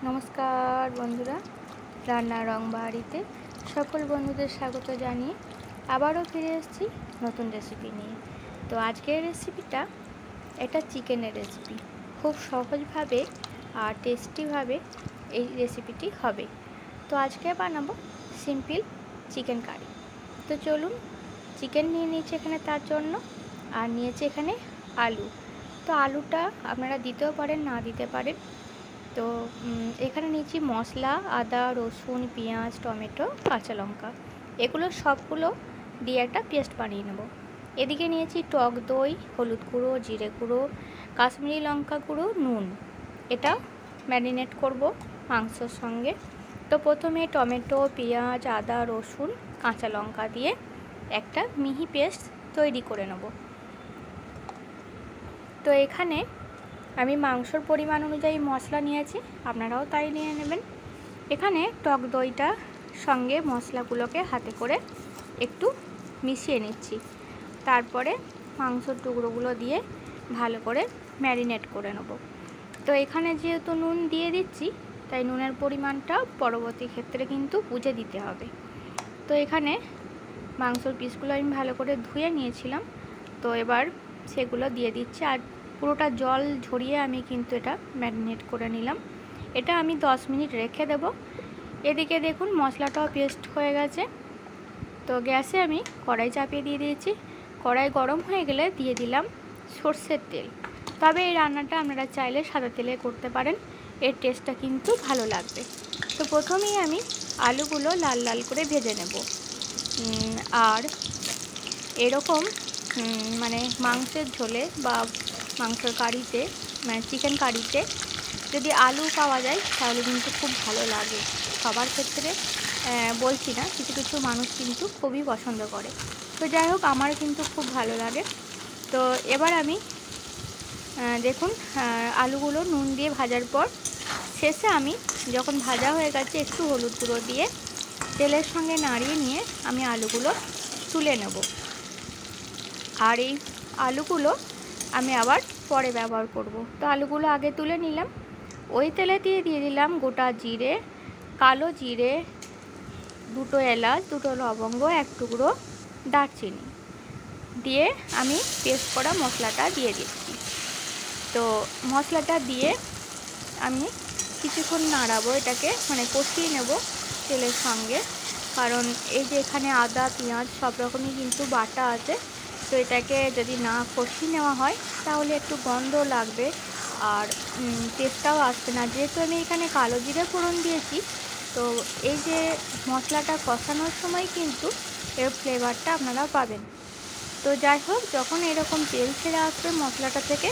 নমস্কার বন্ধুরা, রান্নার রং বাহারিতে সকল বন্ধুদের স্বাগত জানিয়ে আবারও ফিরে এসেছি নতুন রেসিপি নিয়ে। তো আজকের রেসিপিটা এটা চিকেনের রেসিপি। খুব সহজভাবে আর টেস্টিভাবে এই রেসিপিটি হবে। তো আজকে বানাবো সিম্পল চিকেন কারি। তো চলুন, চিকেন নিয়ে নিয়েছি এখানে তার জন্য, আর নিয়েছি এখানে আলু। তো আলুটা আপনারা দিতেও পারেন, না দিতে পারেন। তো এখানে নিয়েছি মশলা, আদা, রসুন, পেঁয়াজ, টমেটো, কাঁচা লঙ্কা, এগুলো সবগুলো দিয়ে একটা পেস্ট বানিয়ে নেব। এদিকে নিয়েছি টক দই, হলুদ গুঁড়ো, জিরে গুঁড়ো, কাশ্মীরি লঙ্কা গুঁড়ো, নুন। এটা ম্যারিনেট করব মাংসর সঙ্গে। তো প্রথমে টমেটো, পেঁয়াজ, আদা, রসুন, কাঁচা লঙ্কা দিয়ে একটা মিহি পেস্ট তৈরি করে নেব। তো এখানে আমি মাংসর পরিমাণ অনুযায়ী মশলা নিয়েছি, আপনারাও তাই নিয়ে নেবেন। এখানে টক দইটা সঙ্গে মশলাগুলোকে হাতে করে একটু মিশিয়ে নিচ্ছি। তারপরে মাংসর টুকরোগুলো দিয়ে ভালো করে ম্যারিনেট করে নেব। তো এখানে যেহেতু নুন দিয়ে দিচ্ছি, তাই নুনের পরিমাণটা পরবর্তী ক্ষেত্রে কিন্তু বুঝে দিতে হবে। তো এখানে মাংসর পিসগুলো আমি ভালো করে ধুয়ে নিয়েছিলাম, তো এবার সেগুলো দিয়ে দিচ্ছি। আর পুরোটা জল ঝরিয়ে আমি কিন্তু এটা ম্যারিনেট করে নিলাম। এটা আমি 10 মিনিট রেখে দেব। এদিকে দেখুন মশলাটাও পেস্ট হয়ে গেছে। তো গ্যাসে আমি কড়াই চাপিয়ে দিয়ে দিয়েছি। কড়াই গরম হয়ে গেলে দিয়ে দিলাম সর্ষের তেল। তবে এই রান্নাটা আপনারা চাইলে সাদা তেলে করতে পারেন, এর টেস্টটা কিন্তু ভালো লাগবে। তো প্রথমেই আমি আলুগুলো লাল লাল করে ভেজে নেব। আর এরকম মানে মাংসের ঝোলে বা মাংসের কারিতে, মানে চিকেন কারিতে যদি আলু পাওয়া যায় তাহলে কিন্তু খুব ভালো লাগে। সবার ক্ষেত্রে বলছি না, কিছু কিছু মানুষ কিন্তু খুবই পছন্দ করে। তো যাই হোক, আমার কিন্তু খুব ভালো লাগে। তো এবার আমি দেখুন আলুগুলো নুন দিয়ে ভাজার পর শেষে আমি যখন ভাজা হয়ে গেছে একটু হলুদ গুঁড়ো দিয়ে তেলের সঙ্গে নাড়িয়ে নিয়ে আমি আলুগুলো তুলে নেব। আর এই আলুগুলো আমি আবার পরে ব্যবহার করব। তো আলুগুলো আগে তুলে নিলাম। ওই তেলে দিয়ে দিলাম গোটা জিরে, কালো জিরে, 2টো এলাচ, 2টো লবঙ্গ, 1 টুকরো দারচিনি দিয়ে আমি পেস্ট করা মশলাটা দিয়ে দিচ্ছি। তো মশলাটা দিয়ে আমি কিছুক্ষণ নাড়াবো, এটাকে মানে কষিয়ে নেব তেলের সঙ্গে। কারণ এই যে এখানে আদা, পেঁয়াজ সব রকমই কিন্তু বাটা আছে। তো এটাকে যদি না কষিয়ে নেওয়া হয় তাহলে একটু গন্ধ লাগবে আর টেস্টটাও আসবে না। যেহেতু আমি এখানে কালো জিরে ফোড়ন দিয়েছি, তো এই যে মশলাটা কষানোর সময় কিন্তু এর ফ্লেভারটা আপনারা পাবেন। তো যাই হোক, যখন এরকম তেল ছেড়ে আসবে মশলাটা থেকে,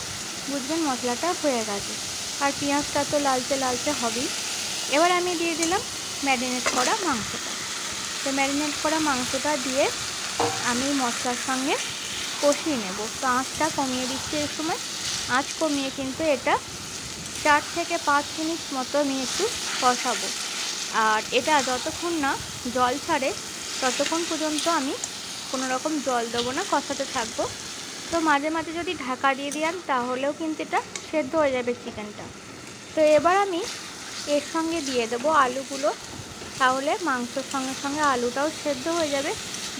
বুঝবেন মশলাটা হয়ে গেছে। আর পেঁয়াজটা তো লালচে লালচে হবেই। এবার আমি দিয়ে দিলাম ম্যারিনেট করা মাংসটা। তো ম্যারিনেট করা মাংসটা দিয়ে আমি মশলার সঙ্গে কষিয়ে নেব। তো আঁচটা কমিয়ে দিচ্ছি এই সময়। আঁচ কমিয়ে কিন্তু এটা 4 থেকে 5 মিনিট মতো আমি একটু কষাবো। আর এটা যতক্ষণ না জল ছাড়ে ততক্ষণ পর্যন্ত আমি কোনো রকম জল দেবো না, কষাতে থাকবো। তো মাঝে মাঝে যদি ঢাকা দিয়ে দিই তাহলেও কিন্তু এটা সেদ্ধ হয়ে যাবে চিকেনটা। তো এবার আমি এর সঙ্গে দিয়ে দেবো আলুগুলো, তাহলে মাংসর সঙ্গে সঙ্গে আলুটাও সেদ্ধ হয়ে যাবে।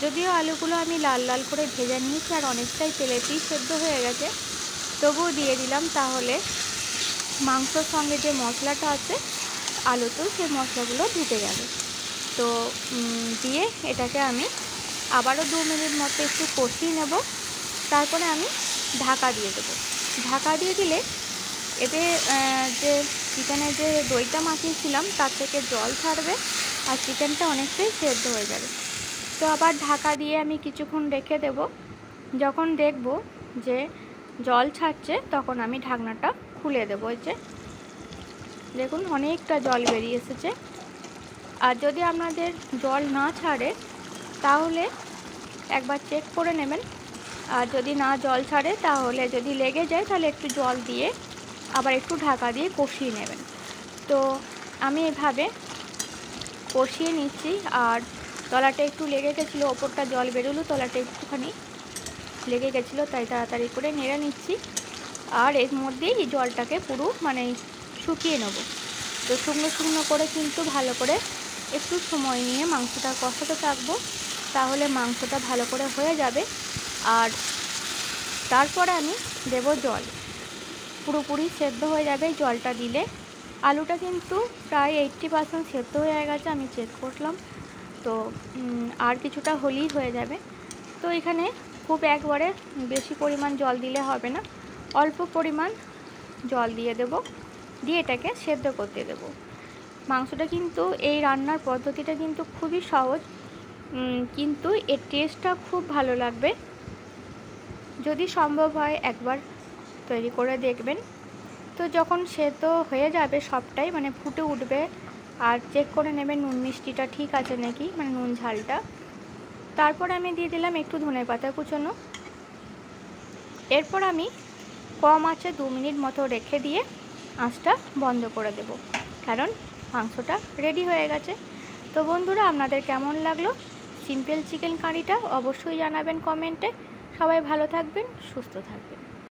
যদিও আলুগুলো আমি লাল লাল করে ভেজে নিয়েছি আর অনেকটাই তেলেতেই সেদ্ধ হয়ে গেছে, তবুও দিয়ে দিলাম, তাহলে মাংসর সঙ্গে যে মশলাটা আছে আলুতেও সেই মশলাগুলো ঢুকে যাবে। তো দিয়ে এটাকে আমি আবারও 2 মিনিট মতো একটু কষিয়ে নেব। তারপরে আমি ঢাকা দিয়ে দেবো। ঢাকা দিয়ে দিলে এতে যে চিকেনের যে দইটা মাখিয়েছিলাম তার থেকে জল ছাড়বে আর চিকেনটা অনেকটাই সেদ্ধ হয়ে যাবে। তো আবার ঢাকা দিয়ে আমি কিছুক্ষণ রেখে দেব। যখন দেখব যে জল ছাড়ছে তখন আমি ঢাকনাটা খুলে দেবো। এই যে দেখুন অনেকটা জল বেরিয়ে এসেছে। আর যদি আপনাদের জল না ছাড়ে তাহলে একবার চেক করে নেবেন। আর যদি না জল ছাড়ে, তাহলে যদি লেগে যায় তাহলে একটু জল দিয়ে আবার একটু ঢাকা দিয়ে কষিয়ে নেবেন। তো আমি এভাবে কষিয়ে নিচ্ছি। আর তলাটা একটু লেগে গেছিলো, ওপরটা জল বেরোলো, তলাটা একটুখানি লেগে গেছিলো, তাই তাড়াতাড়ি করে নেড়ে নিচ্ছি। আর এর মধ্যেই জলটাকে পুরো মানে শুকিয়ে নেব। তো শুকনো শুকনো করে কিন্তু ভালো করে একটু সময় নিয়ে মাংসটা কষাতে থাকবো, তাহলে মাংসটা ভালো করে হয়ে যাবে। আর তারপরে আমি দেব জল, পুরোপুরি সেদ্ধ হয়ে যাবে জলটা দিলে। আলুটা কিন্তু প্রায় 80% সেদ্ধ হয়ে গেছে, আমি চেক করলাম। তো আর কিছুটা হলেই হয়ে যাবে। তো এখানে খুব একবারে বেশি পরিমাণ জল দিলে হবে না, অল্প পরিমাণ জল দিয়ে দেব, দিয়ে এটাকে সেদ্ধ করতে দেব। মাংসটা কিন্তু এই রান্নার পদ্ধতিটা কিন্তু খুবই সহজ, কিন্তু এর টেস্টটা খুব ভালো লাগবে। যদি সম্ভব হয় একবার তৈরি করে দেখবেন। তো যখন সেদ্ধ হয়ে যাবে সবটাই, মানে ফুটে উঠবে, আর চেক করে নেবেন নুন মিষ্টিটা ঠিক আছে নাকি, মানে নুন ঝালটা। তারপর আমি দিয়ে দিলাম একটু ধনেপাতা কুচোনো। এরপর আমি কম আঁচে 2 মিনিট মতো রেখে দিয়ে আঁচটা বন্ধ করে দেব, কারণ মাংসটা রেডি হয়ে গেছে। তো বন্ধুরা, আপনাদের কেমন লাগলো সিম্পল চিকেন কারিটা অবশ্যই জানাবেন কমেন্টে। সবাই ভালো থাকবেন, সুস্থ থাকবেন।